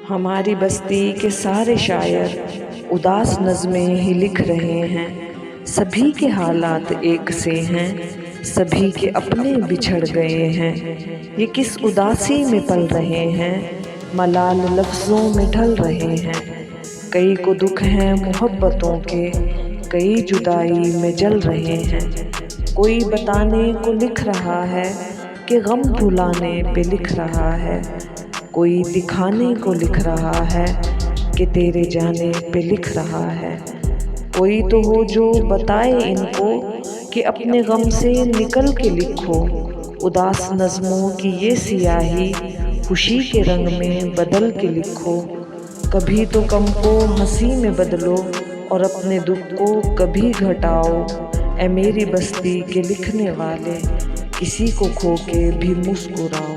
हमारी बस्ती के सारे शायर उदास नज़में ही लिख रहे हैं। सभी के हालात एक से हैं, सभी के अपने बिछड़ गए हैं। ये किस उदासी में पल रहे हैं, मलाल लफ्ज़ों में ढल रहे हैं। कई को दुख हैं मोहब्बतों के, कई जुदाई में जल रहे हैं। कोई बताने को लिख रहा है कि गम भुलाने पे लिख रहा है। कोई दिखाने को लिख रहा है कि तेरे जाने पे लिख रहा है। कोई तो हो जो बताए इनको कि अपने गम से निकल के लिखो। उदास नज़मों की ये सियाही खुशी के रंग में बदल के लिखो। कभी तो गम को हंसी में बदलो और अपने दुख को कभी घटाओ। ऐ मेरी बस्ती के लिखने वाले, किसी को खो के भी मुस्कुराओ।